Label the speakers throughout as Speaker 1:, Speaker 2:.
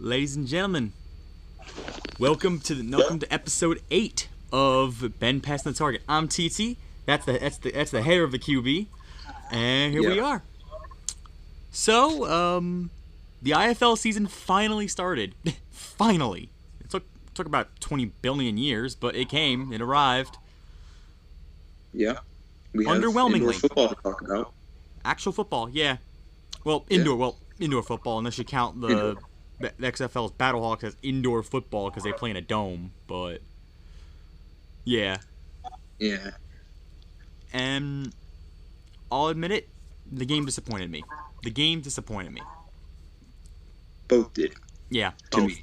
Speaker 1: Ladies and gentlemen, welcome to episode 8 of Ben Passing the Target. I'm TT. That's the hair of the QB, and here we are. So, the IFL season finally started. Finally, it took about 20 billion years, but it came. It arrived.
Speaker 2: Yeah, we have
Speaker 1: Underwhelmingly.
Speaker 2: indoor football to talk about.
Speaker 1: Actual football, yeah. Well, indoor football, unless you count the XFL's Battlehawks as indoor football because they play in a dome. But yeah. And I'll admit it, the game disappointed me.
Speaker 2: Both did.
Speaker 1: Yeah,
Speaker 2: To
Speaker 1: both.
Speaker 2: me.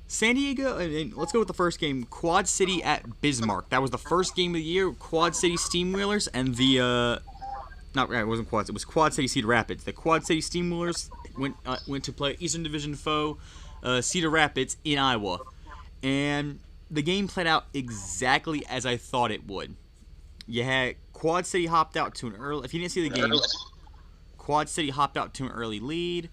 Speaker 1: San Diego, and let's go with the first game, Quad City at Bismarck. That was the first game of the year, Quad City Steamwheelers and the, it wasn't Quad City, it was Quad City Cedar Rapids. The Quad City Steamwheelers went to play Eastern Division foe, Cedar Rapids in Iowa. And the game played out exactly as I thought it would. You had Quad City hopped out to an early, if you didn't see the game, Quad City hopped out to an early lead.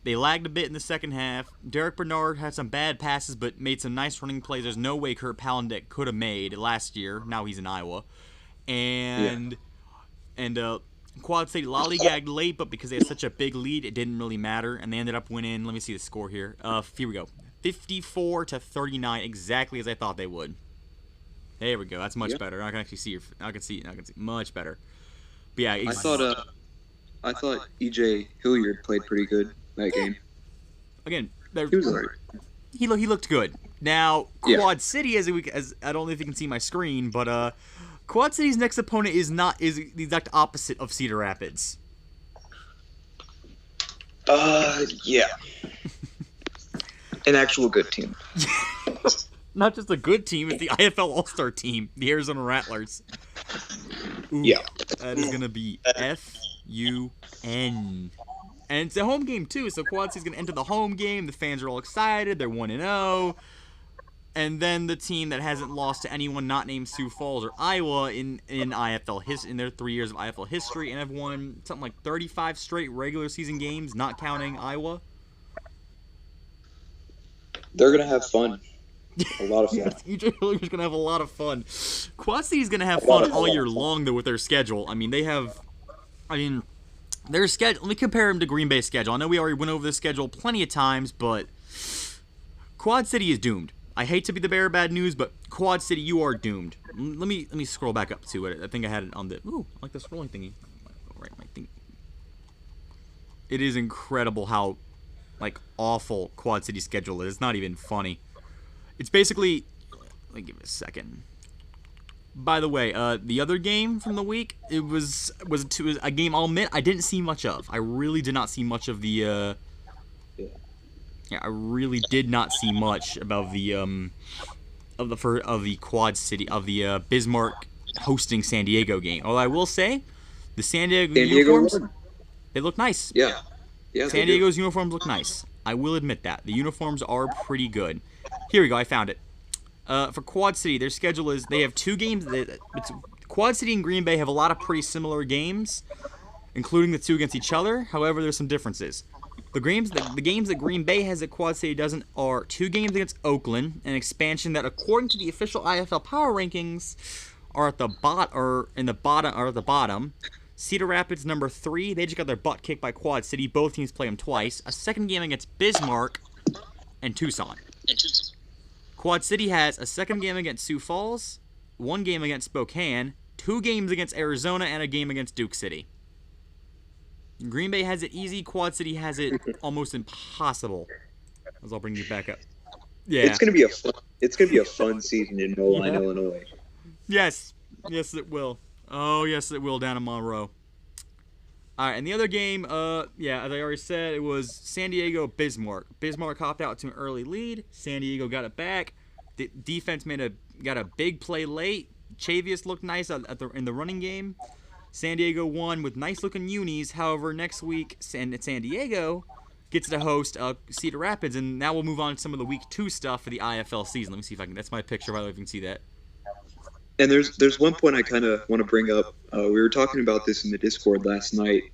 Speaker 1: They lagged a bit in the second half. Derek Bernard had some bad passes, but made some nice running plays. There's no way Kurt Palandek could have made last year. Now he's in Iowa. And Quad City lollygagged late, but because they had such a big lead, it didn't really matter. And they ended up winning. Let me see the score here. Here we go. 54-39, exactly as I thought they would. There we go. That's much better. I can actually see I can see much better. But yeah,
Speaker 2: I thought EJ Hilliard played pretty good that game.
Speaker 1: Again,
Speaker 2: He was alright.
Speaker 1: he looked good. Now, Quad City, as I don't know if you can see my screen, but Quad City's next opponent is the exact opposite of Cedar Rapids.
Speaker 2: Yeah. An actual good team.
Speaker 1: Not just a good team, it's the IFL All-Star team, the Arizona Rattlers. Ooh,
Speaker 2: Yeah.
Speaker 1: That is going to be FUN. And it's a home game, too, so Quad City's going to enter the home game. The fans are all excited. They're 1-0. And then the team that hasn't lost to anyone not named Sioux Falls or Iowa in IFL in their 3 years of IFL history, and have won something like 35 straight regular season games, not counting Iowa.
Speaker 2: They're going to have fun. A lot of fun.
Speaker 1: EJ Hilliard's going to have a lot of fun. Quad City's going to have fun all year long, though, with their schedule. Their schedule, let me compare them to Green Bay's schedule. I know we already went over this schedule plenty of times, but Quad City is doomed. I hate to be the bearer of bad news, but Quad City, you are doomed. Let me scroll back up to it. I think I had it on the... Ooh, I like the scrolling thingy. Right, my thing. It is incredible how, awful Quad City's schedule is. It's not even funny. It's basically... Let me give it a second. By the way, the other game from the week, it was a game I'll admit I didn't see much of. I really did not see much of the... I really did not see much about the Quad City of the Bismarck hosting San Diego game. Although I will say, the San Diego uniforms, they look nice.
Speaker 2: Yeah.
Speaker 1: San Diego's uniforms look nice. I will admit that the uniforms are pretty good. Here we go. I found it. For Quad City, their schedule is they have 2 games. Quad City and Green Bay have a lot of pretty similar games, including the 2 against each other. However, there's some differences. The games that Green Bay has that Quad City doesn't are 2 games against Oakland, an expansion that, according to the official IFL power rankings, are at the bottom. Cedar Rapids number 3. They just got their butt kicked by Quad City. Both teams play them twice. A second game against Bismarck and Tucson. Quad City has a second game against Sioux Falls, 1 game against Spokane, 2 games against Arizona, and a game against Duke City. Green Bay has it easy. Quad City has it almost impossible. As I'll bring you back up. Yeah,
Speaker 2: It's gonna be a fun season in Moline, Illinois.
Speaker 1: Yes, it will. Oh, yes, it will down in Monroe. All right, and the other game, as I already said, it was San Diego Bismarck. Bismarck hopped out to an early lead. San Diego got it back. The defense got a big play late. Chavius looked nice in the running game. San Diego won with nice-looking unis. However, next week, San Diego gets to host Cedar Rapids, and now we'll move on to some of the Week 2 stuff for the IFL season. Let me see if I can... That's my picture, by the way, if you can see that.
Speaker 2: And there's one point I kind of want to bring up. We were talking about this in the Discord last night.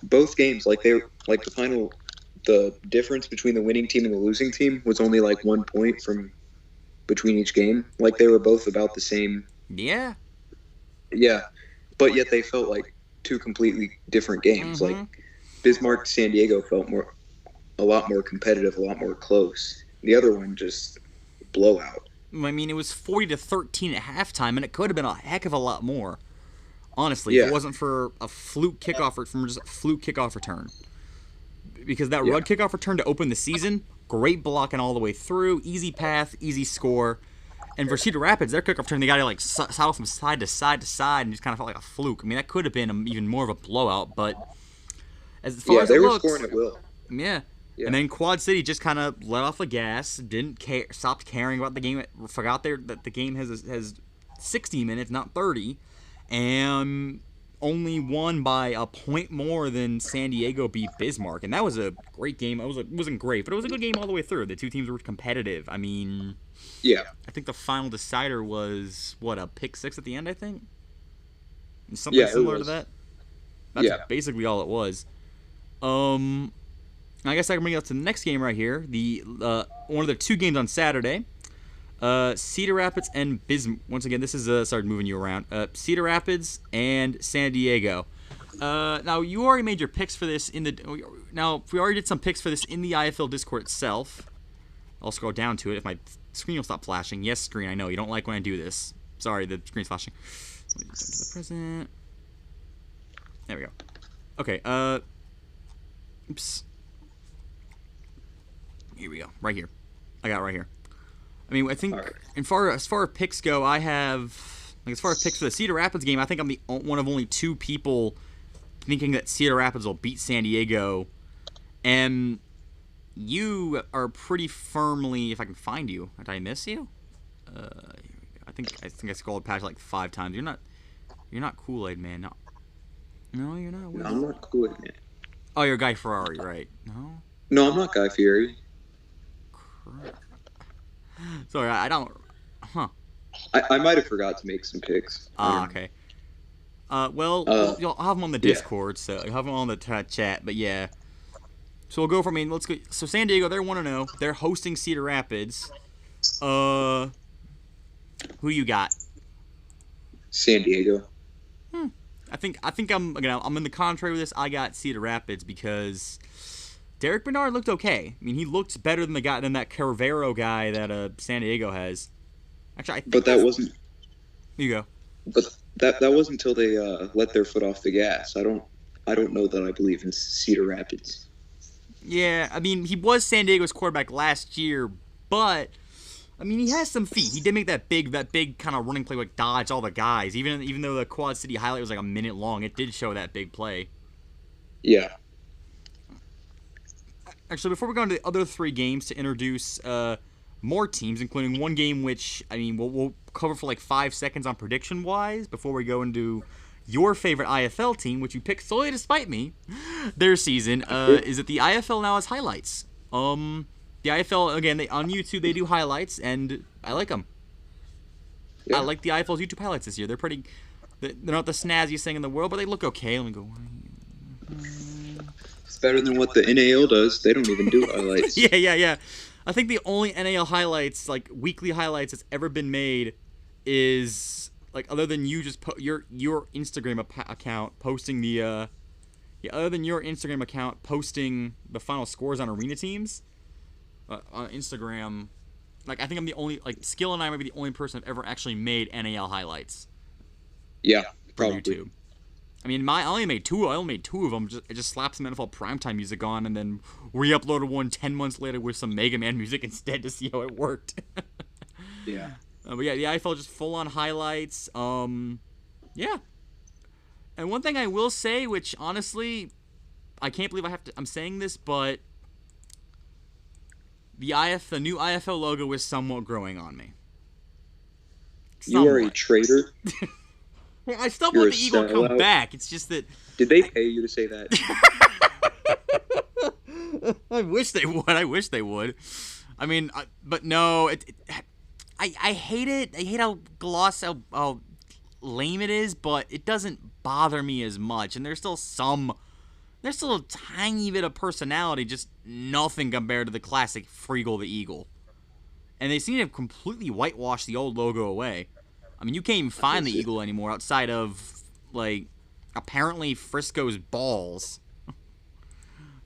Speaker 2: Both games, the final the difference between the winning team and the losing team was only like 1 point from between each game. Like they were both about the same.
Speaker 1: Yeah.
Speaker 2: Yeah, but yet they felt like two completely different games. Like Bismarck San Diego felt a lot more competitive, a lot more close. The other one just blowout.
Speaker 1: I mean, it was 40-13 at halftime, and it could have been a heck of a lot more. Honestly,
Speaker 2: Yeah.
Speaker 1: if it wasn't for a fluke kickoff from just a fluke kickoff return. Because that
Speaker 2: Yeah.
Speaker 1: Rudd kickoff return to open the season, great blocking all the way through, easy path, easy score. And for Cedar Rapids, their kickoff return, they got to like saddle from side to side to side, and just kind of felt like a fluke. I mean, that could have been even more of a blowout, but as far as
Speaker 2: they
Speaker 1: it
Speaker 2: were
Speaker 1: looks,
Speaker 2: scoring at will.
Speaker 1: yeah.
Speaker 2: Yeah.
Speaker 1: And then Quad City just kind of let off the gas, didn't care, stopped caring about the game, forgot that the game has 60 minutes, not 30, and only won by a point more than San Diego beat Bismarck. And that was a great game. It wasn't great, but it was a good game all the way through. The two teams were competitive. I mean,
Speaker 2: Yeah.
Speaker 1: I think the final decider was, what, a pick six at the end, I think? Something
Speaker 2: Yeah, it
Speaker 1: similar to
Speaker 2: was.
Speaker 1: that? That's
Speaker 2: Yeah.
Speaker 1: basically all it was. I guess I can bring it up to the next game right here. The one of the two games on Saturday. Cedar Rapids and Bismarck. Once again, this is sorry moving you around. Cedar Rapids and San Diego. Now you already made your picks for this in the. Now we already did some picks for this in the IFL Discord itself. I'll scroll down to it if my screen will stop flashing. Yes, screen. I know you don't like when I do this. Sorry, the screen's flashing. Let me jump to the present. There we go. Okay. Oops. Here we go. Right here. I got it right here. I mean, I think
Speaker 2: All right.
Speaker 1: as far as picks go, I have like as far as picks for the Cedar Rapids game, I think I'm the one of only two people thinking that Cedar Rapids will beat San Diego, and you are pretty firmly. If I can find you, did I miss you? Here we go. I think I scrolled past like 5 times. You're not Kool-Aid man. No, you're not.
Speaker 2: No, I'm not cool with it.
Speaker 1: Oh, you're Guy Ferrari, right? No.
Speaker 2: No, I'm not Guy Fieri.
Speaker 1: Sorry, I don't. Huh.
Speaker 2: I might have forgot to make some picks.
Speaker 1: Okay. Well, I'll have them on the
Speaker 2: yeah.
Speaker 1: Discord, so I'll have them on the chat. But yeah, so we'll go from. I mean, let's go. So San Diego, they're 1-0. They're hosting Cedar Rapids. Who you got?
Speaker 2: San Diego.
Speaker 1: I think I'm in the contrary with this. I got Cedar Rapids because Derek Bernard looked okay. I mean, he looked better than that Carvero guy that San Diego has. Actually, I think
Speaker 2: But that wasn't.
Speaker 1: You go.
Speaker 2: But that wasn't until they let their foot off the gas. I don't know that I believe in Cedar Rapids.
Speaker 1: Yeah, I mean, he was San Diego's quarterback last year, but I mean, he has some feet. He did make that big kind of running play, like dodge all the guys. Even though the Quad City highlight was like a minute long, it did show that big play.
Speaker 2: Yeah.
Speaker 1: Actually, before we go into the other 3 games to introduce more teams, including one game which, I mean, we'll cover for like 5 seconds on prediction-wise before we go into your favorite IFL team, which you picked solely to spite me, their season, is that the IFL now has highlights. The IFL, again, on YouTube, they do highlights, and I like them.
Speaker 2: Yeah.
Speaker 1: I like the IFL's YouTube highlights this year. They're not the snazziest thing in the world, but they look okay. Let me go.
Speaker 2: It's better than what the NAL does. They don't even do highlights.
Speaker 1: Yeah. I think the only NAL highlights, like weekly highlights, that's ever been made is like other than you just your Instagram account posting the other than your Instagram account posting the final scores on arena teams on Instagram. Like I think I'm the only Skill and I might be the only person I've ever actually made NAL highlights.
Speaker 2: Yeah,
Speaker 1: For
Speaker 2: probably.
Speaker 1: YouTube. I mean, I only made two of them. I just slapped some NFL primetime music on and then re-uploaded one 10 months later with some Mega Man music instead to see how it worked.
Speaker 2: Yeah.
Speaker 1: But yeah, the IFL just full-on highlights. Yeah. And one thing I will say, which honestly, I can't believe I'm saying this, but the new IFL logo is somewhat growing on me.
Speaker 2: You are a traitor.
Speaker 1: I still
Speaker 2: You're
Speaker 1: want
Speaker 2: a
Speaker 1: the Eagle to come
Speaker 2: sellout.
Speaker 1: back. It's just that
Speaker 2: Did they pay you to say that?
Speaker 1: I wish they would. I mean, but no. I hate it. I hate how lame it is, but it doesn't bother me as much. And there's still some There's still a tiny bit of personality, just nothing compared to the classic Freagle the Eagle. And they seem to have completely whitewashed the old logo away. I mean, you can't even find the Eagle anymore outside of, like, apparently Frisco's balls.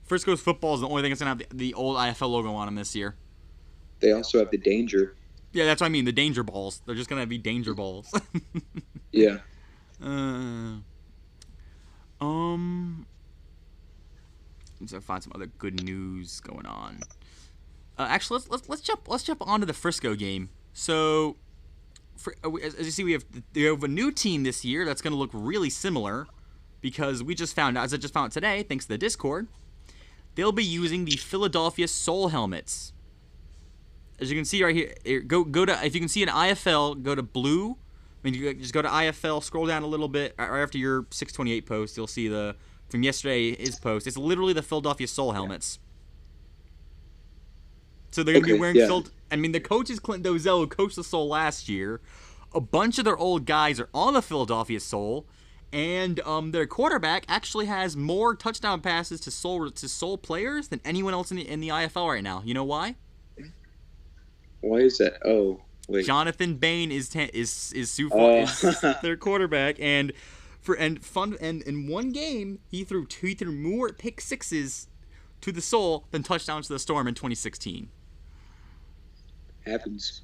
Speaker 1: Frisco's football is the only thing that's going to have the old IFL logo on them this year.
Speaker 2: They also have the Danger.
Speaker 1: Yeah, that's what I mean, the Danger Balls. They're just going to be Danger Balls.
Speaker 2: Yeah.
Speaker 1: Let's find some other good news going on. Actually, let's jump onto the Frisco game. So, as you see, we have a new team this year that's going to look really similar, because we just found out, as I just found out today, thanks to the Discord, they'll be using the Philadelphia Soul helmets. As you can see right here, go to, if you can see an IFL, go to blue. I mean, you just go to IFL, scroll down a little bit right after your 628 post. You'll see from yesterday's post. It's literally the Philadelphia Soul helmets. So they're going to be wearing I mean, the coach is Clinton Dozell, who coached the Soul last year. A bunch of their old guys are on the Philadelphia Soul, and their quarterback actually has more touchdown passes to Soul players than anyone else in the IFL right now. You know why?
Speaker 2: Why is that? Oh, wait.
Speaker 1: Jonathan Bain is their quarterback, and in one game he threw more pick sixes to the Soul than touchdowns to the Storm in 2016. Happens.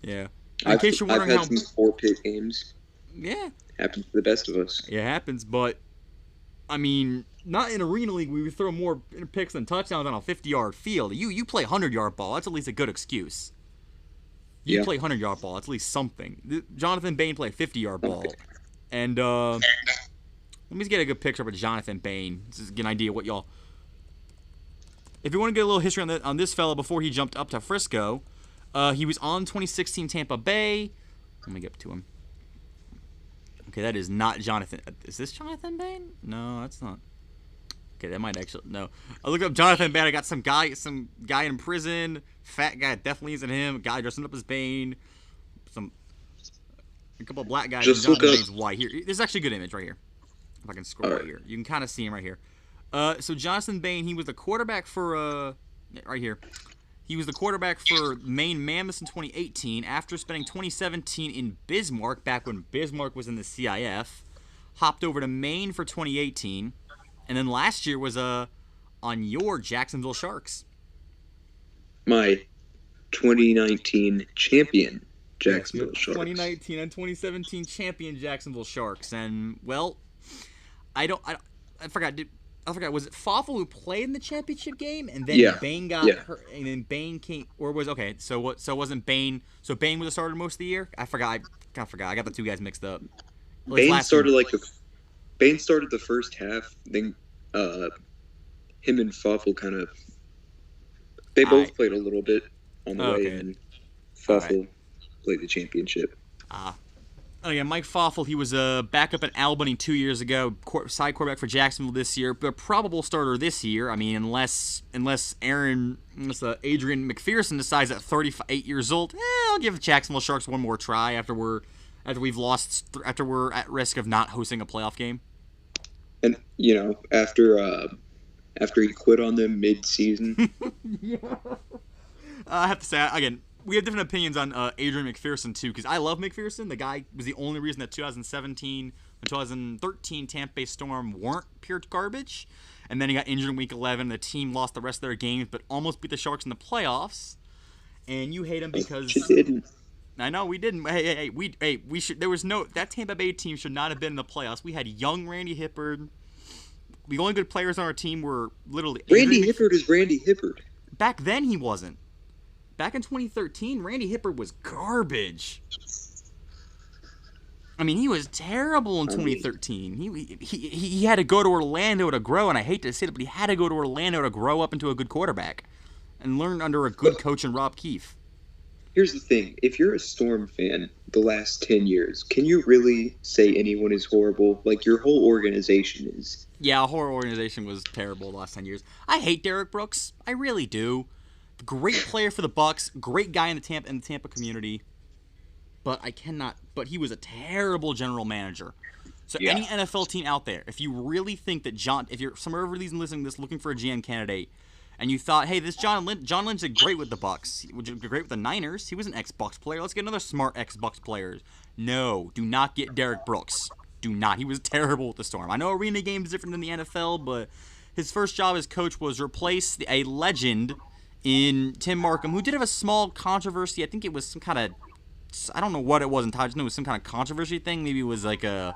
Speaker 1: Yeah. In case you're wondering,
Speaker 2: I've had some 4-pick games.
Speaker 1: Yeah.
Speaker 2: Happens to the best of us.
Speaker 1: It happens, but I mean, not in Arena League. We would throw more picks than touchdowns on a 50-yard field. You play 100-yard ball. That's at least a good excuse. You play 100-yard ball. That's at least something. Jonathan Bain played 50-yard ball, and let me get a good picture of Jonathan Bain. Just to get an idea of what y'all. If you want to get a little history on this fella before he jumped up to Frisco, he was on 2016 Tampa Bay. Let me get to him. Okay, that is not Jonathan. Is this Jonathan Bain? No, that's not. Okay, that might actually no. I looked up Jonathan Bain. I got some guy in prison. Fat guy definitely isn't him. A guy dressing up as Bane. A couple of black guys.
Speaker 2: Just look up.
Speaker 1: Bane's white. Here, there's actually a good image right here. If I can scroll right here, you can kind of see him right here. So Jonathan Bain, he was the quarterback for right here. He was the quarterback for Maine Mammoths in 2018 after spending 2017 in Bismarck, back when Bismarck was in the CIF. Hopped over to Maine for 2018, and then last year was on your Jacksonville Sharks.
Speaker 2: My 2019 champion Jacksonville Sharks.
Speaker 1: 2019 and 2017 champion Jacksonville Sharks, and well, I forgot. Was it Fawful who played in the championship game, and then Bain got hurt, and then Bain came, or was okay? So what? So wasn't Bain? So Bain was a starter most of the year. I forgot. I got the two guys mixed up.
Speaker 2: Bain started Bain started the first half. Then him and Fawful kind of they both played a little bit on the way, and Fawful played the championship.
Speaker 1: Again, Mike Fawful, he was a backup at Albany 2 years ago, side quarterback for Jacksonville this year, but probable starter this year. I mean, unless Adrian McPherson decides at 38 years old, I'll give the Jacksonville Sharks one more try after we're at risk of not hosting a playoff game.
Speaker 2: And after he quit on them mid-season.
Speaker 1: I have to say again, we have different opinions on Adrian McPherson, too, because I love McPherson. The guy was the only reason that 2017 and 2013 Tampa Bay Storm weren't pure garbage. And then he got injured in Week 11. The team lost the rest of their games, but almost beat the Sharks in the playoffs. And you hate him because...
Speaker 2: You didn't.
Speaker 1: I know, we didn't. We should. There was no... That Tampa Bay team should not have been in the playoffs. We had young Randy Hippard. The only good players on our team were literally...
Speaker 2: Randy Hippard is Randy Hippard.
Speaker 1: Back then, he wasn't. Back in 2013, Randy Hippard was garbage. I mean, he was terrible in 2013. He had to go to Orlando to grow, and I hate to say it, but he had to go to Orlando to grow up into a good quarterback and learn under a good coach in Rob Keefe.
Speaker 2: Here's the thing. If you're a Storm fan the last 10 years, can you really say anyone is horrible? Like, your whole organization is.
Speaker 1: Yeah, our whole organization was terrible the last 10 years. I hate Derek Brooks. I really do. Great player for the Bucks, great guy in the Tampa community, but he was a terrible general manager. So
Speaker 2: Yeah.
Speaker 1: any NFL team out there, if you really think that if you're some reason listening to this looking for a GM candidate, and you thought, hey, this John Lynch did great with the Bucks, he did great with the Niners, he was an ex-Bucks player, let's get another smart ex-Bucks player. No, do not get Derek Brooks. Do not. He was terrible with the Storm. I know arena game is different than the NFL, but his first job as coach was replace a legend in Tim Markham, who did have a small controversy. I think it was some kind of, I don't know what it was in Todd. I just know it was some kind of controversy thing. Maybe it was like a,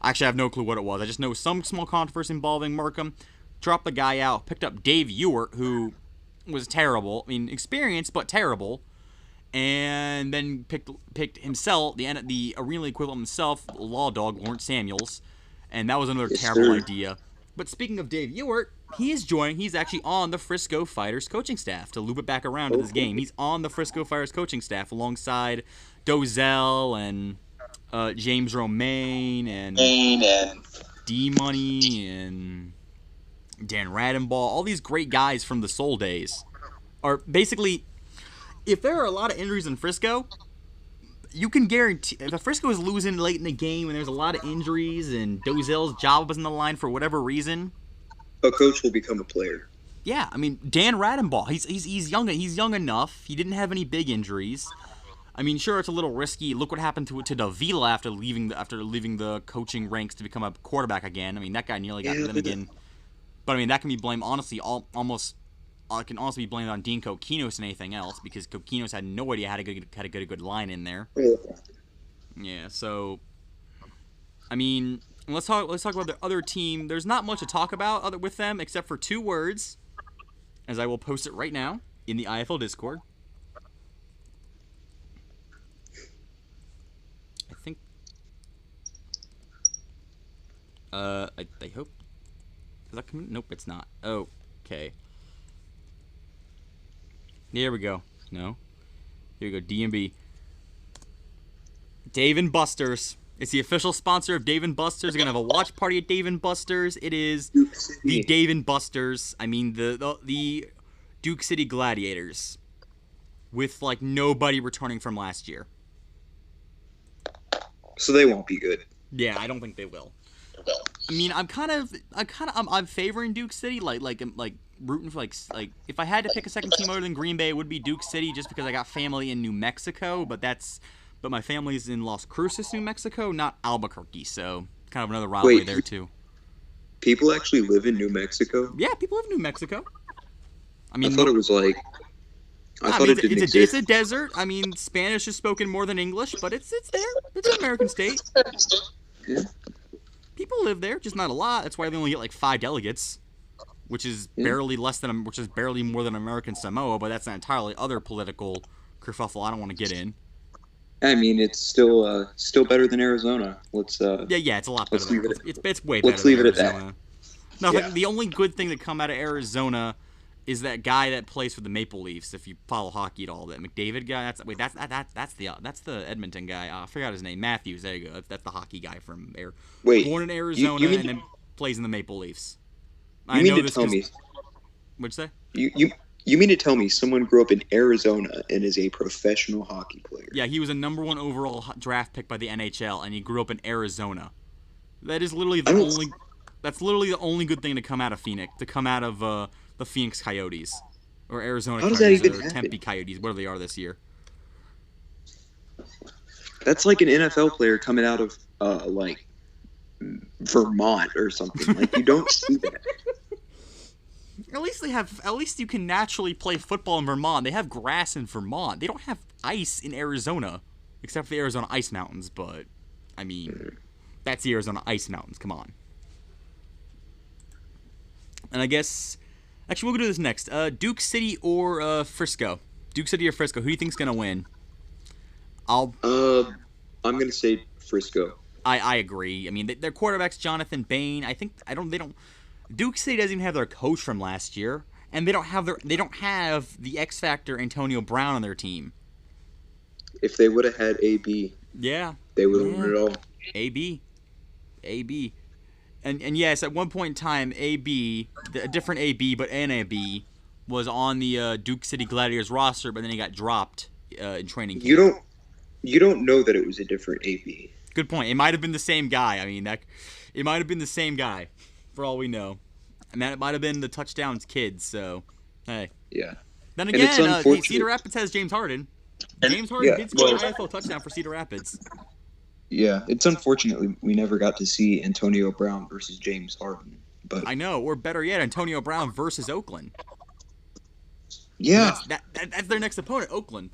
Speaker 1: actually I have no clue what it was. I just know some small controversy involving Markham. Dropped the guy out, picked up Dave Ewert, who was terrible. I mean, experienced, but terrible. And then picked himself, the arena equivalent himself, Law Dog, Lawrence Samuels. And that was another terrible idea. But speaking of Dave Ewert, he's actually on the Frisco Fighters coaching staff, to loop it back around to this game. He's on the Frisco Fighters coaching staff alongside Dozell and James Romaine and D-Money and Dan Radenbaugh. All these great guys from the Soul days are basically, if there are a lot of injuries in Frisco, you can guarantee, if Frisco is losing late in the game and there's a lot of injuries and Dozell's job was on the line for whatever reason,
Speaker 2: a coach will become a player.
Speaker 1: Yeah, I mean, Dan Radenbaugh, he's young enough. He didn't have any big injuries. I mean, sure, it's a little risky. Look what happened to Davila after leaving the coaching ranks to become a quarterback again. I mean, that guy nearly got them again. But I mean, that can be blamed honestly can also be blamed on Dean Kokinos and anything else, because Kokinos had no idea how to get a good line in there. Yeah, so I mean, let's talk about the other team. There's not much to talk about with them except for two words, as I will post it right now in the IFL Discord. I think I hope, is that coming? Nope, it's not. Okay. There we go. No. Here we go. DMB. Dave & Buster's. It's the official sponsor of Dave & Buster's. We're going to have a watch party at Dave & Buster's. It is the Dave & Buster's. I mean, the Duke City Gladiators. With, like, nobody returning from last year.
Speaker 2: So they won't be good.
Speaker 1: Yeah, I don't think they will. I mean, I'm favoring Duke City, like rooting for like if I had to pick a second team other than Green Bay, it would be Duke City, just because I got family in New Mexico, but my family's in Las Cruces, New Mexico, not Albuquerque, so kind of another rivalry there too.
Speaker 2: People actually live in New Mexico?
Speaker 1: Yeah, people live in New Mexico. I mean,
Speaker 2: I thought it was like, it didn't exist.
Speaker 1: It's a desert. I mean, Spanish is spoken more than English, but it's there. It's an American state.
Speaker 2: Yeah.
Speaker 1: People live there, just not a lot. That's why they only get like 5 delegates, which is barely more than American Samoa. But that's an entirely other political kerfuffle I don't want to get in.
Speaker 2: I mean, it's still better than Arizona. Let's
Speaker 1: yeah, it's a lot better. It's way better.
Speaker 2: Let's leave
Speaker 1: than
Speaker 2: it
Speaker 1: Arizona.
Speaker 2: at that.
Speaker 1: No,
Speaker 2: Yeah.
Speaker 1: the only good thing that come out of Arizona is that guy that plays for the Maple Leafs. If you follow hockey at all, that McDavid guy. That's the Edmonton guy. I forgot his name. Matthews. There you go. That's the hockey guy from born in Arizona and then plays in the Maple Leafs.
Speaker 2: You mean to tell me?
Speaker 1: What'd you say?
Speaker 2: You mean to tell me someone grew up in Arizona and is a professional hockey player?
Speaker 1: Yeah, he was a number 1 overall draft pick by the NHL, and he grew up in Arizona. That is literally the only. That's literally the only good thing to come out of Phoenix. To come out of the Phoenix Coyotes, or Arizona Coyotes, or Tempe Coyotes, whatever they are this year.
Speaker 2: That's like an NFL player coming out of like Vermont or something. Like, you don't see that.
Speaker 1: At least you can naturally play football in Vermont. They have grass in Vermont. They don't have ice in Arizona, except for the Arizona Ice Mountains. But I mean, that's the Arizona Ice Mountains. Come on. And I guess, actually, we'll go do this next. Duke City or Frisco? Duke City or Frisco? Who do you think's gonna win?
Speaker 2: I'm gonna say Frisco.
Speaker 1: I agree. I mean, their quarterback's Jonathan Bain. Duke City doesn't even have their coach from last year, and they don't have the X Factor Antonio Brown on their team.
Speaker 2: If they would have had AB,
Speaker 1: yeah,
Speaker 2: they would have won it all.
Speaker 1: AB. And yes, at one point in time, AB, a different AB, but an AB, was on the Duke City Gladiators roster, but then he got dropped in training camp.
Speaker 2: You don't know that it was a different AB.
Speaker 1: Good point. It might have been the same guy. I mean, it might have been the same guy, for all we know. And that it might have been the touchdowns kid. So, hey.
Speaker 2: Yeah.
Speaker 1: Then
Speaker 2: And it's
Speaker 1: again,
Speaker 2: unfortunate.
Speaker 1: Cedar Rapids has James Harden. James Harden did score an IFL touchdown for Cedar Rapids.
Speaker 2: Yeah, it's unfortunate we never got to see Antonio Brown versus James Harden. But
Speaker 1: I know, or better yet, Antonio Brown versus Oakland.
Speaker 2: Yeah.
Speaker 1: That's their next opponent, Oakland.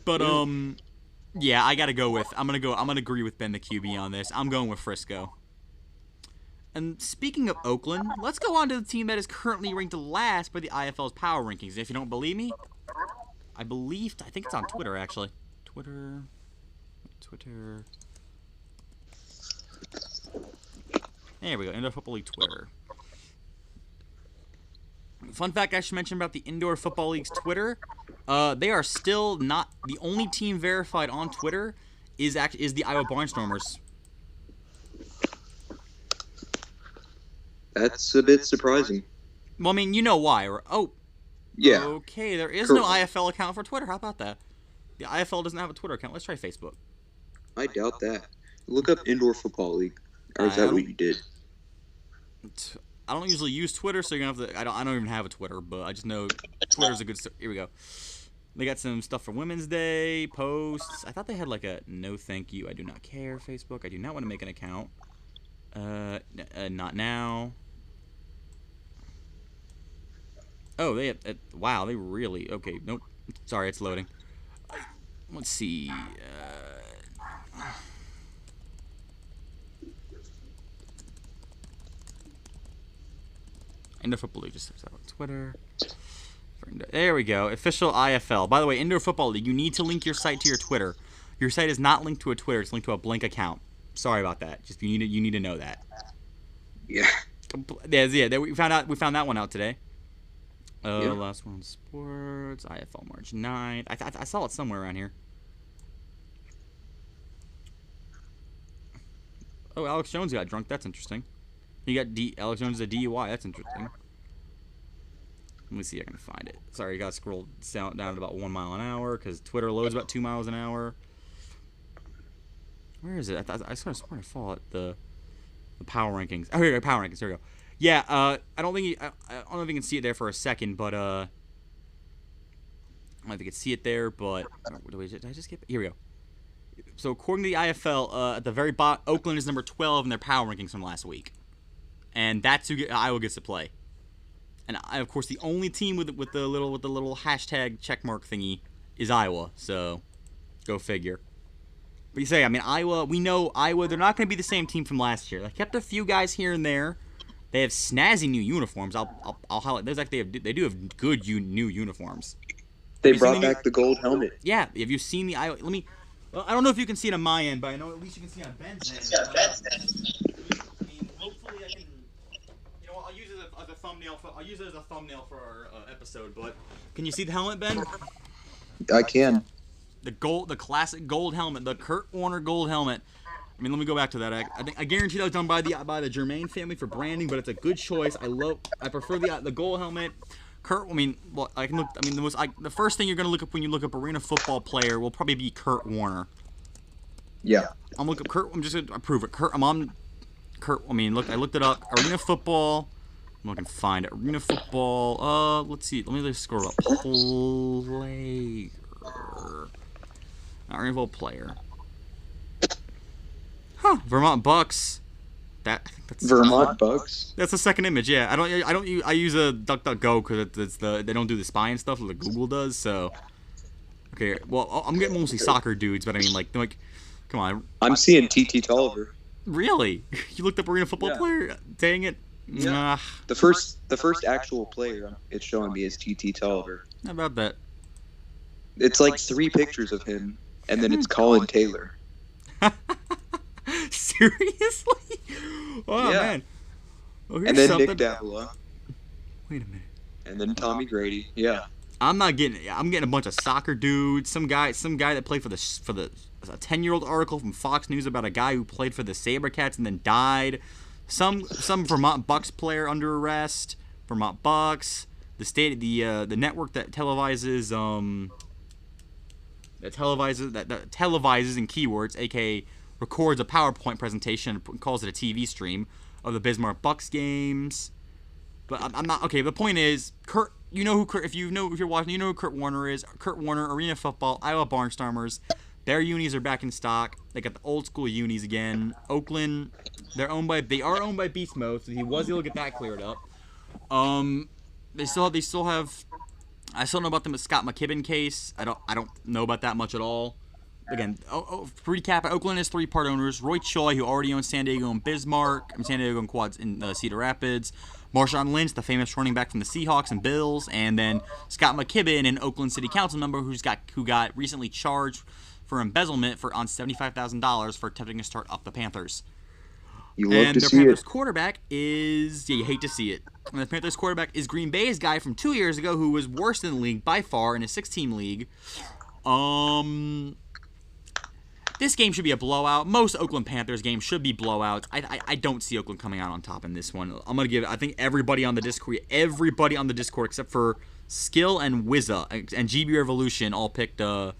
Speaker 1: But yeah, I gotta go with I'm gonna agree with Ben the QB on this. I'm going with Frisco. And speaking of Oakland, let's go on to the team that is currently ranked last by the IFL's power rankings. If you don't believe me, I think it's on Twitter actually. Twitter. There we go. Indoor Football League Twitter. Fun fact I should mention about the Indoor Football League's Twitter. They are still not the only team verified on Twitter is the Iowa Barnstormers.
Speaker 2: That's a bit surprising.
Speaker 1: Well, I mean, you know why.
Speaker 2: Yeah.
Speaker 1: Okay, there is no IFL account for Twitter. How about that? The IFL doesn't have a Twitter account. Let's try Facebook.
Speaker 2: I doubt that. Look up Indoor Football League. Or is that what you did?
Speaker 1: I don't usually use Twitter, so you're gonna have to. I don't even have a Twitter, but I just know Twitter's a good. Here we go. They got some stuff for Women's Day posts. I thought they had like a no thank you, I do not care Facebook. I do not want to make an account. Not now. Oh, they have, wow, they really okay. Nope. Sorry, it's loading. Let's see. Indoor Football League just search that on Twitter. There we go. Official IFL. By the way, Indoor Football League, you need to link your site to your Twitter. Your site is not linked to a Twitter. It's linked to a blank account. Sorry about that. Just you need to know that.
Speaker 2: Yeah.
Speaker 1: Yeah. We found that one out today.
Speaker 2: Yeah.
Speaker 1: Last one, sports. IFL March 9th. I saw it somewhere around here. Oh, Alex Jones got drunk. That's interesting. He got Alex Jones is a DUI. That's interesting. Let me see if I can find it. Sorry, you got to scroll down at about 1 mile an hour because Twitter loads about 2 miles an hour. Where is it? I sort of saw it. The power rankings. Oh, here we go. Power rankings. Here we go. Yeah. I don't know if you can see it there for a second, but I don't know if you can see it there, but did I just get? Here we go. So according to the IFL, at the very bottom, Oakland is number 12 in their power rankings from last week, and that's who Iowa gets to play. And of course, the only team with the little hashtag checkmark thingy is Iowa. So, go figure. But you say, I mean, Iowa. We know Iowa. They're not going to be the same team from last year. They kept a few guys here and there. They have snazzy new uniforms. I'll highlight. There's like they do have good new uniforms.
Speaker 2: They brought back the gold helmet.
Speaker 1: Yeah. Have you seen the Iowa? Well, I don't know if you can see it on my end, but I know at least you can see it on Ben's end. I mean, hopefully I can. I'll use it as a thumbnail. I'll use it as a thumbnail for our episode. But can you see the helmet, Ben?
Speaker 2: I can.
Speaker 1: The classic gold helmet, the Kurt Warner gold helmet. I mean, let me go back to that. I guarantee that was done by the Germain family for branding, but it's a good choice. I prefer the gold helmet. Kurt. I mean, well, I can look. I mean, the first thing you're gonna look up when you look up arena football player will probably be Kurt Warner.
Speaker 2: Yeah.
Speaker 1: I'm looking up Kurt. I'm just gonna prove it. Kurt. I'm on. Kurt. I mean, look. I looked it up. Arena football. I'm looking to find it. Arena football. Let's see. Let me just scroll up. Player. Arena football player. Huh. Vermont Bucks. I think that's
Speaker 2: Vermont Bucks.
Speaker 1: That's the second image. Yeah. I use a DuckDuckGo because they don't do the spy and stuff like Google does. So. Okay. Well, I'm getting mostly soccer dudes, but I mean, like, come on.
Speaker 2: I'm seeing TT Tolliver.
Speaker 1: Really? You looked up arena football player? Dang it.
Speaker 2: Yeah.
Speaker 1: Nah.
Speaker 2: The first actual player it's showing me is TT Tolliver.
Speaker 1: How about that?
Speaker 2: It's like 3 pictures of him, and then it's Colin Taylor.
Speaker 1: Seriously? Oh,
Speaker 2: yeah.
Speaker 1: man. Oh,
Speaker 2: and then Nick Davila.
Speaker 1: Wait a minute.
Speaker 2: And then Tommy Grady. Yeah.
Speaker 1: I'm getting a bunch of soccer dudes. Some guy that played for the a 10-year-old article from Fox News about a guy who played for the SaberCats and then died. Some Vermont Bucks player under arrest. Vermont Bucks. The network that televises that televises in keywords, aka records a PowerPoint presentation and calls it a TV stream of the Bismarck Bucks games. But I'm not okay. The point is, Kurt. You know who Kurt? If you're watching, you know who Kurt Warner is. Kurt Warner, Arena Football, Iowa Barnstormers. Their unis are back in stock. They got the old school unis again. Oakland, they are owned by Beast Mode, so he was able to get that cleared up. They still have. I still know about the Scott McKibben case. I don't know about that much at all. Again, recap: Oakland has 3-part owners: Roy Choi, who already owns San Diego and Bismarck, San Diego and Quads in Cedar Rapids. Marshawn Lynch, the famous running back from the Seahawks and Bills, and then Scott McKibben, an Oakland City Council member who got recently charged for embezzlement on $75,000 for attempting to start up the Panthers.
Speaker 2: You love to see
Speaker 1: Panthers
Speaker 2: it.
Speaker 1: quarterback is you hate to see it. And the Panthers quarterback is Green Bay's guy from 2 years ago, who was worse in the league by far in a 6-team league. This game should be a blowout. Most Oakland Panthers games should be blowouts. I don't see Oakland coming out on top in this one. I'm gonna give. I think everybody on the Discord except for Skill and Wizza and GB Revolution all picked Iowa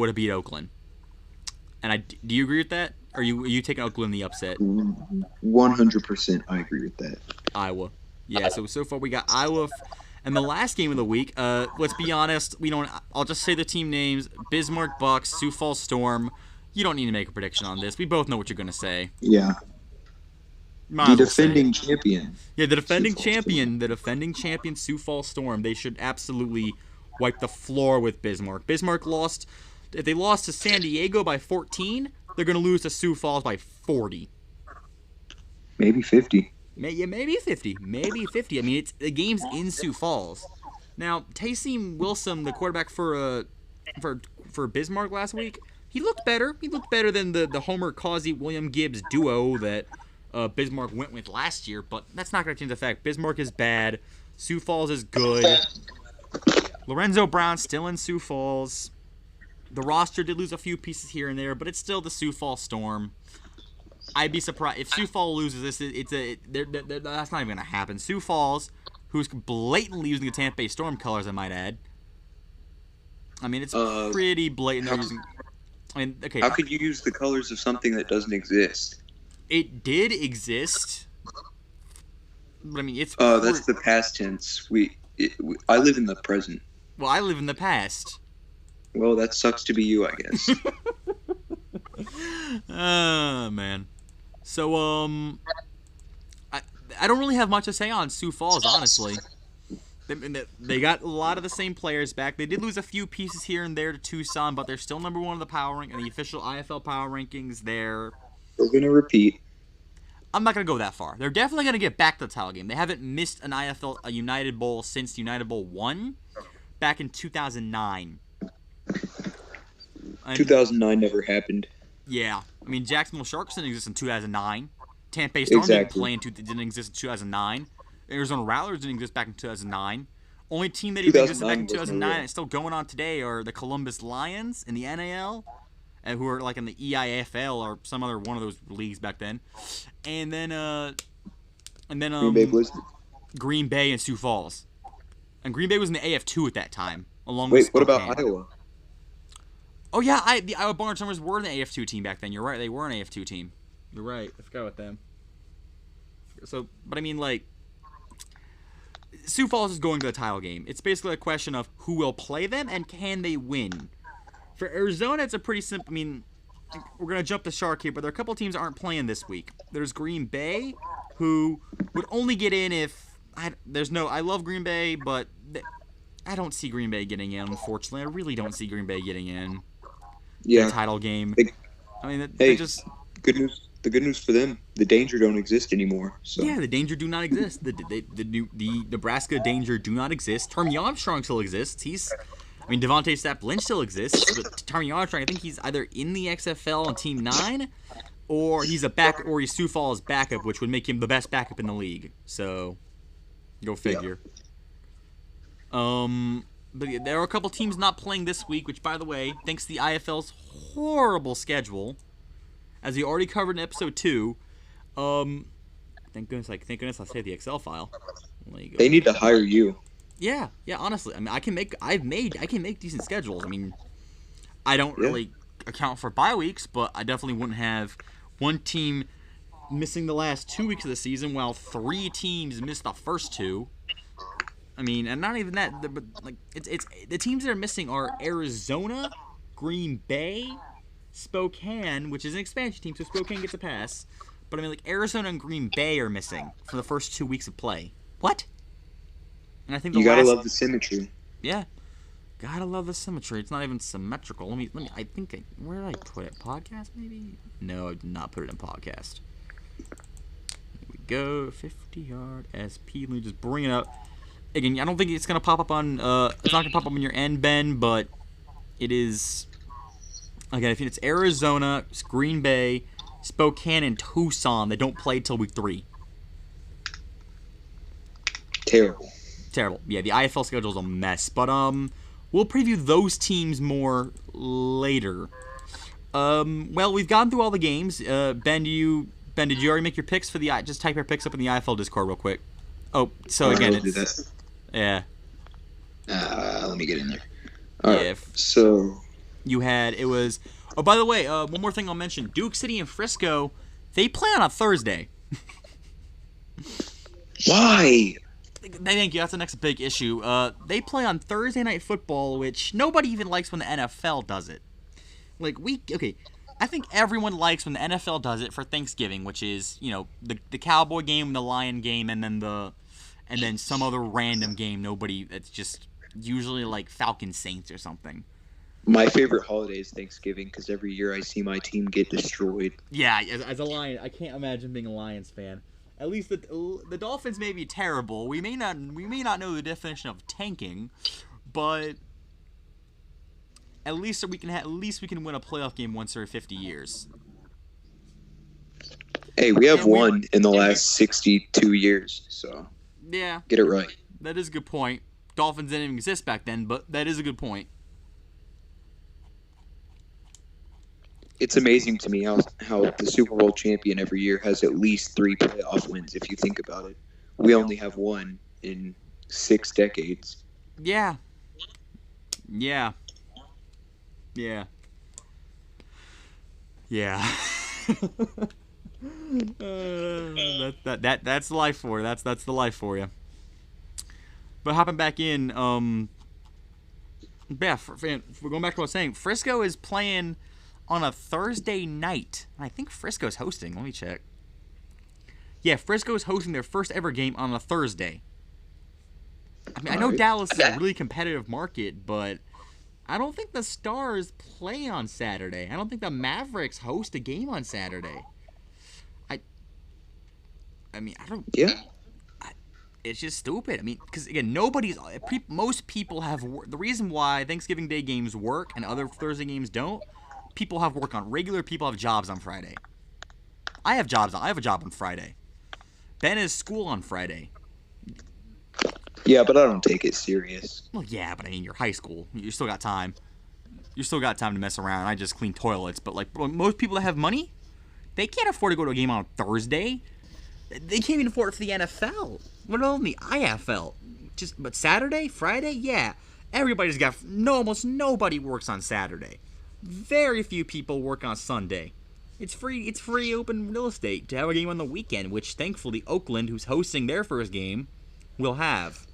Speaker 1: to beat Oakland. And do you agree with that? Or are you taking Oakland in the upset?
Speaker 2: 100%, I agree with that.
Speaker 1: Iowa. Yeah. So far we got Iowa. And the last game of the week, let's be honest, I'll just say the team names: Bismarck Bucks, Sioux Falls Storm. You don't need to make a prediction on this. We both know what you're going to say.
Speaker 2: Yeah. The defending champion.
Speaker 1: Yeah, the defending champion, Sioux Falls Storm. They should absolutely wipe the floor with Bismarck. Bismarck lost. If they lost to San Diego by 14, they're going to lose to Sioux Falls by 40.
Speaker 2: Maybe 50.
Speaker 1: Maybe 50. Maybe 50. I mean, the game's in Sioux Falls. Now, Taysom Wilson, the quarterback for Bismarck last week, he looked better. He looked better than the Homer Causey William Gibbs duo that Bismarck went with last year. But that's not going to change the fact Bismarck is bad. Sioux Falls is good. Lorenzo Brown still in Sioux Falls. The roster did lose a few pieces here and there, but it's still the Sioux Falls Storm. I'd be surprised if Sioux Falls loses this. That's not even going to happen. Sioux Falls, who's blatantly using the Tampa Bay Storm colors, I might add. I mean, it's pretty blatant. Okay.
Speaker 2: How could you use the colors of something that doesn't exist?
Speaker 1: It did exist, but I mean, it's.
Speaker 2: That's the past tense. I live in the present.
Speaker 1: Well, I live in the past.
Speaker 2: Well, that sucks to be you, I guess.
Speaker 1: Oh, man. So, I don't really have much to say on Sioux Falls, honestly. They got a lot of the same players back. They did lose a few pieces here and there to Tucson, but they're still number one in the power rank, and the official IFL power rankings. They're
Speaker 2: going to repeat.
Speaker 1: I'm not going to go that far. They're definitely going to get back to the title game. They haven't missed a United Bowl since United Bowl 1 back in 2009.
Speaker 2: 2009 never happened.
Speaker 1: Yeah. I mean, Jacksonville Sharks didn't exist in 2009. Tampa Bay Storm didn't exist in 2009. Arizona Rattlers didn't exist back in 2009. Only team that even existed back in 2009 and still going on today are the Columbus Lions in the NAL, who are like in the EIFL or some other one of those leagues back then. And then
Speaker 2: Green Bay Blizzard.
Speaker 1: Green Bay and Sioux Falls. And Green Bay was in the AF2 at that time, along
Speaker 2: with
Speaker 1: Spokane.
Speaker 2: What about Iowa?
Speaker 1: Oh yeah, the Iowa Barnstormers were in the AF2 team back then. You're right, they were an AF2 team. You're right. I forgot about them. So, but I mean, like, Sioux Falls is going to the title game. It's basically a question of who will play them and can they win. For Arizona, it's a pretty simple. I mean, we're gonna jump the shark here, but there are a couple teams that aren't playing this week. There's Green Bay, who would only get in if I love Green Bay, but I don't see Green Bay getting in. Unfortunately, I really don't see Green Bay getting in.
Speaker 2: Yeah,
Speaker 1: the title game. I mean,
Speaker 2: good news. The good news for them, the danger don't exist anymore. So.
Speaker 1: Yeah, the danger do not exist. The Nebraska danger do not exist. Termy Armstrong still exists. Devontae Sapp Lynch still exists, but Termy Armstrong, I think he's either in the XFL on Team 9, or he's Sioux Falls backup, which would make him the best backup in the league. So, go figure. Yeah. But there are a couple teams not playing this week, which, by the way, thanks to the IFL's horrible schedule, as we already covered in episode 2. Thank goodness I saved the Excel file.
Speaker 2: They need to hire you.
Speaker 1: Yeah, yeah. Honestly, I mean, I can make decent schedules. I mean, I don't
Speaker 2: Yeah.
Speaker 1: really account for bye weeks, but I definitely wouldn't have one team missing the last 2 weeks of the season while 3 teams missed the first two. I mean, and not even that, but like it's the teams that are missing are Arizona, Green Bay, Spokane, which is an expansion team, so Spokane gets a pass. But I mean, like Arizona and Green Bay are missing for the first 2 weeks of play. What? And I think the
Speaker 2: You gotta
Speaker 1: last,
Speaker 2: love the symmetry.
Speaker 1: yeah, gotta love the symmetry. It's not even symmetrical. Let me. I think where did I put it? Podcast maybe? No, I did not put it in podcast. Here we go. 50-yard SP. Let me just bring it up. Again, I don't think it's gonna pop up on. It's not gonna pop up on your end, Ben, but it is. Again, I think it's Arizona, it's Green Bay, Spokane, and Tucson. They don't play till week 3.
Speaker 2: Terrible.
Speaker 1: Terrible. Yeah, the IFL schedule's a mess. But we'll preview those teams more later. Well, we've gone through all the games. Ben, did you already make your picks for the? Just type your picks up in the IFL Discord real quick. Oh, so again, it's yeah.
Speaker 2: Let me get in there. All right.
Speaker 1: Yeah,
Speaker 2: So
Speaker 1: you had it was. Oh, by the way, one more thing I'll mention: Duke City and Frisco, they play on a Thursday.
Speaker 2: why?
Speaker 1: Thank you. That's the next big issue. They play on Thursday Night Football, which nobody even likes when the NFL does it. Like okay, I think everyone likes when the NFL does it for Thanksgiving, which is the Cowboy game, the Lion game, and then some other random game. Nobody. That's just usually like Falcons Saints or something.
Speaker 2: My favorite holiday is Thanksgiving because every year I see my team get destroyed.
Speaker 1: Yeah, as a Lion, I can't imagine being a Lions fan. At least the Dolphins may be terrible. We may not know the definition of tanking, but at least we can win a playoff game once every 50 years.
Speaker 2: Hey, we have won in the last 62 years, so
Speaker 1: yeah,
Speaker 2: get it right.
Speaker 1: That is a good point. Dolphins didn't even exist back then, but that is a good point.
Speaker 2: It's amazing to me how the Super Bowl champion every year has at least 3 playoff wins, if you think about it. We only have 1 in 6 decades.
Speaker 1: Yeah. Yeah. Yeah. Yeah. That's the life for you. That's the life for you. But hopping back in, yeah, we're going back to what I was saying. Frisco is playing on a Thursday night. I think Frisco's hosting. Let me check. Yeah, Frisco's hosting their first ever game on a Thursday. I mean, I know Dallas is a really competitive market, but I don't think the Stars play on Saturday. I don't think the Mavericks host a game on Saturday. I mean, I don't.
Speaker 2: Yeah.
Speaker 1: It's just stupid. I mean, because again, most people have the reason why Thanksgiving Day games work and other Thursday games don't. People have work on regular people have jobs on Friday. I have a job on Friday. Ben has school on Friday.
Speaker 2: Yeah, but I don't take it serious.
Speaker 1: Well, yeah, but I mean, you're high school. You still got time. You still got time to mess around. I just clean toilets. But like most people that have money, they can't afford to go to a game on Thursday. They can't even afford it for the NFL. What about the IFL? But Saturday, Friday, yeah. Everybody's got almost nobody works on Saturday. Very few people work on Sunday. It's free open real estate to have a game on the weekend, which thankfully Oakland, who's hosting their first game, will have.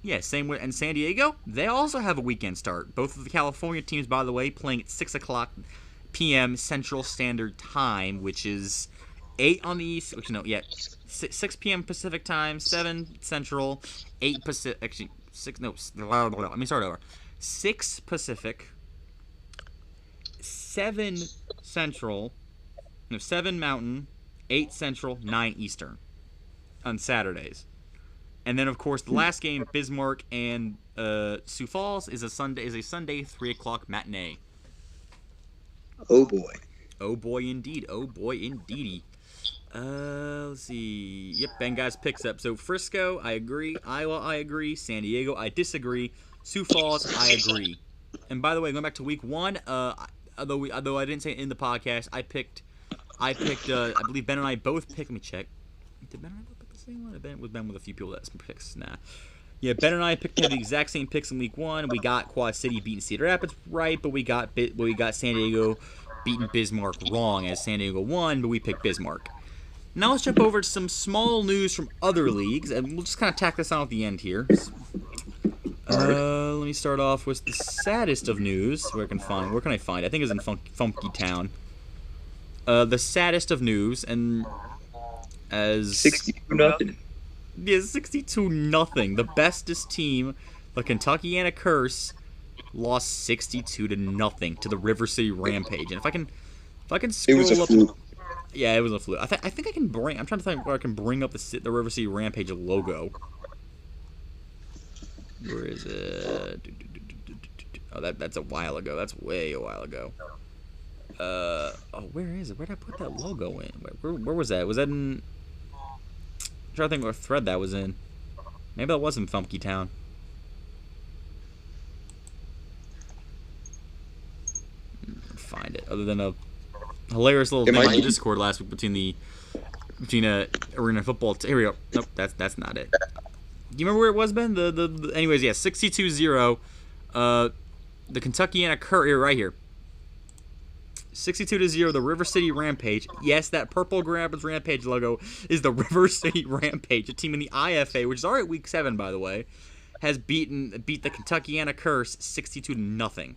Speaker 1: Yeah, same way. And San Diego, they also have a weekend start. Both of the California teams, by the way, playing at 6 o'clock p.m. Central Standard Time, which is 8 on the East. Which, 6 p.m. Pacific Time, 7 Central, 8 Pacific. Actually, 6. No, let me start over. 6 Pacific, 7 Central, 7 Mountain, 8 Central, 9 Eastern on Saturdays. And then, of course, the last game, Bismarck and Sioux Falls, is a Sunday 3 o'clock matinee.
Speaker 2: Oh boy.
Speaker 1: Oh boy, indeed. Oh boy, indeedy. Let's see. Yep, Ben guys picks up. So Frisco, I agree. Iowa, I agree. San Diego, I disagree. Sioux Falls, I agree. And by the way, going back to week 1, although I didn't say it in the podcast, I picked. I believe Ben and I both picked. Let me check. Did Ben and I both pick the same one? Was Ben with a few people that picks? Nah. Yeah, Ben and I picked had the exact same picks in week 1. We got Quad City beating Cedar Rapids right, but we got San Diego beating Bismarck wrong as San Diego won, but we picked Bismarck. Now let's jump over to some small news from other leagues, and we'll just kind of tack this on at the end here. Let me start off with the saddest of news. Where can I find? I think it's in Funky Town. The saddest of news, and as
Speaker 2: 62-0.
Speaker 1: Yeah, 62-0. The bestest team, the Kentuckiana Curse, lost 62-0 to the River City Rampage. And if I can scroll
Speaker 2: It was a
Speaker 1: up,
Speaker 2: fluke.
Speaker 1: yeah, it was a fluke. I think I can bring. I'm trying to think where I can bring up the River City Rampage logo. Where is it? Oh, that's a while ago. That's way a while ago. Where is it? Where did I put that logo in? Where was that? Was that in? I'm trying to think what thread that was in. Maybe that was in Funky Town. Find it. Other than a hilarious little thing on the Discord last week between Arena Football. Here we go. Nope, that's not it. Do you remember where it was, Ben? Anyways, yeah, 62-0. The Kentuckiana Curse right here. 62-0, the River City Rampage. Yes, that purple Rapids Rampage logo is the River City Rampage, a team in the IFA, which is already week 7, by the way, has beat the Kentuckiana Curse 62-0.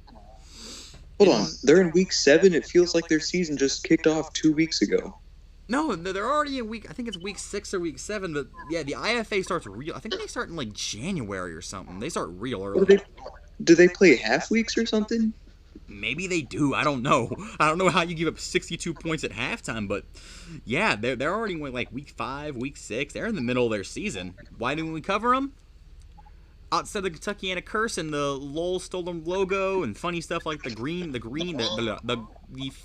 Speaker 2: Hold on, they're in week 7. It feels like their season just kicked off 2 weeks ago.
Speaker 1: No, they're already in week. I think it's week 6 or week 7. But yeah, the IFA starts real. I think they start in like January or something. They start real early.
Speaker 2: Do they play half weeks or something?
Speaker 1: Maybe they do. I don't know. I don't know how you give up 62 points at halftime, but yeah, they're already in like week 5, week 6. They're in the middle of their season. Why didn't we cover them? Outside the Kentuckiana Curse and the Lowell Stolen logo and funny stuff like the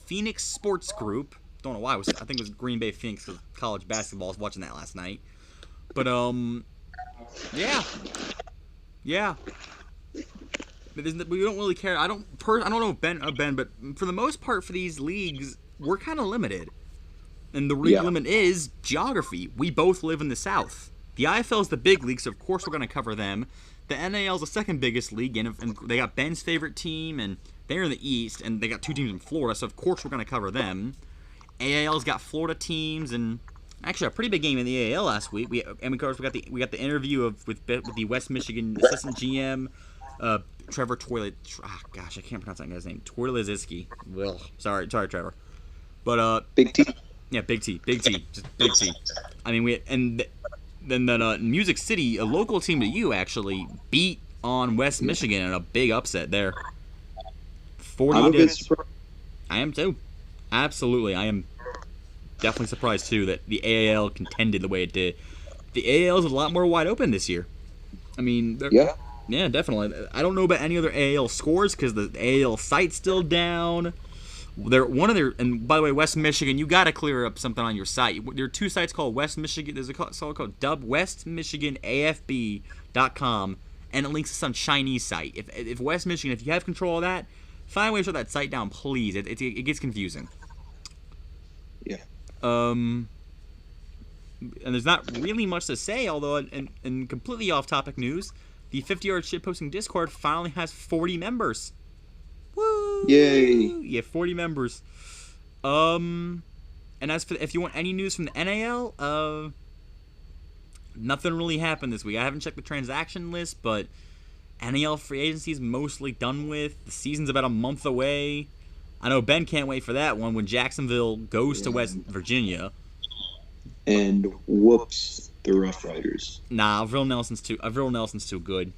Speaker 1: Phoenix Sports Group. Don't know why. I think it was Green Bay Phoenix because college basketball. I was watching that last night. But yeah. We don't really care. I don't know Ben, but for the most part for these leagues, we're kind of limited. And the league limit is geography. We both live in the South. The IFL is the big league, so of course we're going to cover them. The NAL is the second biggest league, and they got Ben's favorite team, and they're in the East, and they got 2 teams in Florida, so of course we're going to cover them. AAL's got Florida teams, and actually a pretty big game in the AAL last week. We got the interview with the West Michigan assistant GM, Trevor Toilet. Gosh, I can't pronounce that guy's name. Toileziski. Well, sorry, Trevor. But
Speaker 2: Big T.
Speaker 1: Yeah, Big T, just Big T. I mean, then that Music City, a local team to you, actually beat on West Michigan in a big upset there. 40
Speaker 2: I'm a bit surprised.
Speaker 1: I am too. Absolutely, I am definitely surprised too that the AAL contended the way it did. The AAL is a lot more wide open this year. I mean, yeah, definitely. I don't know about any other AAL scores because the AAL site's still down. And by the way, West Michigan, you got to clear up something on your site. There are 2 sites called West Michigan. There's a site called westmichiganafb.com, and it links to some Chinese site. If West Michigan, if you have control of that, find a way to shut that site down, please. It gets confusing.
Speaker 2: Yeah.
Speaker 1: And there's not really much to say, although in completely off-topic news, the 50-yard shitposting Discord finally has 40 members. Woo!
Speaker 2: Yay!
Speaker 1: Yeah, 40 members. And as for if you want any news from the NAL, nothing really happened this week. I haven't checked the transaction list, but NAL free agency is mostly done with. The season's about a month away. I know Ben can't wait for that one when Jacksonville goes to West Virginia.
Speaker 2: And whoops, the Rough Riders.
Speaker 1: Nah, Avril Nelson's too good.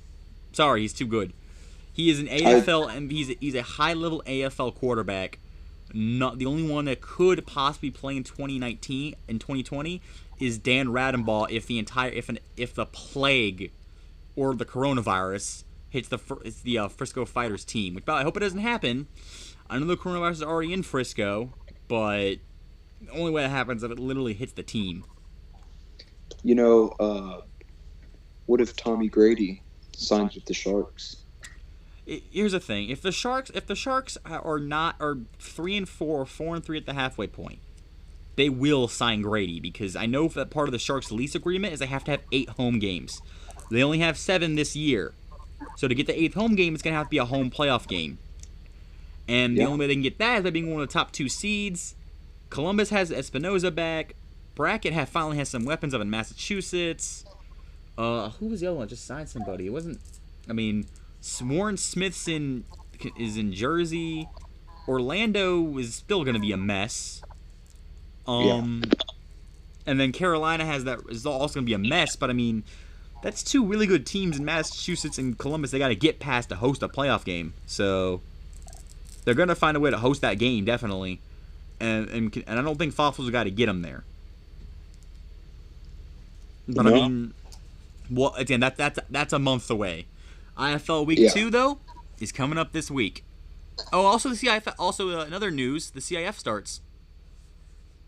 Speaker 1: Sorry, he's too good. He is an AFL, and he's a high-level AFL quarterback. Not the only one that could possibly play in 2020 is Dan Radenbaugh if the plague or the coronavirus hits the Frisco Fighters team. Which, I hope it doesn't happen. I know the coronavirus is already in Frisco, but the only way that happens is if it literally hits the team.
Speaker 2: You know, what if Tommy Grady signs with the Sharks?
Speaker 1: Here's the thing: if the Sharks are 3-4 or 4-3 at the halfway point, they will sign Grady because I know that part of the Sharks' lease agreement is they have to have 8 home games. They only have 7 this year. So to get the 8th home game, it's going to have to be a home playoff game. And the
Speaker 2: Yeah.
Speaker 1: only way they can get that is by being one of the top 2 seeds. Columbus has Espinoza back. Brackett finally has some weapons up in Massachusetts. Who was the other one? Just signed somebody. It wasn't. I mean, Warren Smith's is in Jersey. Orlando is still going to be a mess. And then Carolina is also going to be a mess. But I mean, that's 2 really good teams in Massachusetts and Columbus. They got to get past to host a playoff game. So they're going to find a way to host that game definitely. And I don't think Fossil's got to get them there. But
Speaker 2: No.
Speaker 1: I mean, well, again, that's a month away. IFL Week 2 though is coming up this week. Oh, also the CIF. Also, another news: the CIF starts,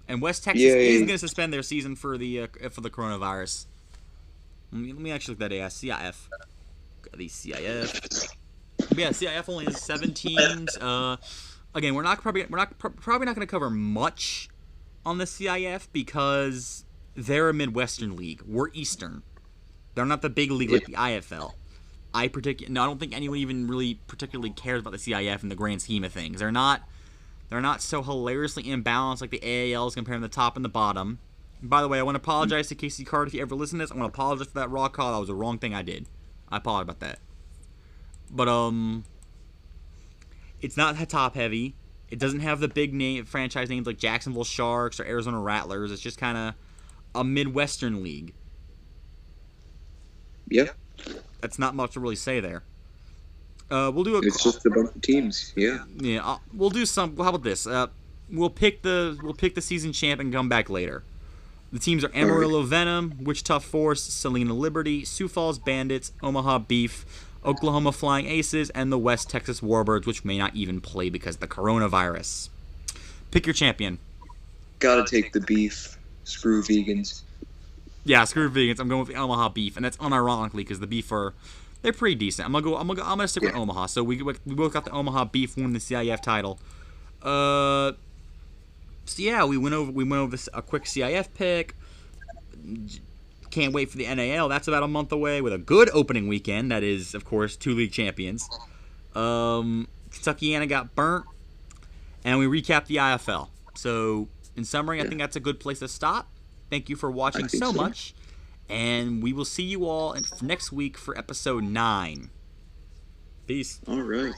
Speaker 1: and West Texas is going to suspend their season for the coronavirus. Let me actually look that at CIF. The CIF. Yeah, CIF only has 7 teams. Again, we're probably not going to cover much on the CIF because they're a Midwestern league. We're Eastern. They're not the big league like the IFL. I don't think anyone even really particularly cares about the CIF in the grand scheme of things. They're not so hilariously imbalanced like the AALs comparing the top and the bottom. And by the way, I want to apologize to Casey Carter if you ever listen to this. I want to apologize for that raw call. That was the wrong thing I did. I apologize about that. But it's not top heavy. It doesn't have the big franchise names like Jacksonville Sharks or Arizona Rattlers. It's just kind of a Midwestern league.
Speaker 2: Yeah.
Speaker 1: That's not much to really say there.
Speaker 2: It's just a bunch of teams. Yeah.
Speaker 1: Yeah. We'll do some. How about this? We'll pick the season champ and come back later. The teams are Amarillo Venom, Wichita Force, Salina Liberty, Sioux Falls Bandits, Omaha Beef, Oklahoma Flying Aces, and the West Texas Warbirds, which may not even play because of the coronavirus. Pick your champion.
Speaker 2: Gotta take the Beef. Screw vegans.
Speaker 1: Yeah, screw vegans. I'm going with the Omaha Beef, and that's unironically because the Beef they're pretty decent. I'm gonna stick with Omaha. So we both got the Omaha Beef win the CIF title. So yeah, we went over a quick CIF pick. Can't wait for the NAL. That's about a month away with a good opening weekend. That is, of course, 2 league champions. Kentuckiana got burnt, and we recapped the IFL. So in summary, I think that's a good place to stop. Thank you for watching so much, and we will see you all next week for episode 9. Peace.
Speaker 2: All right.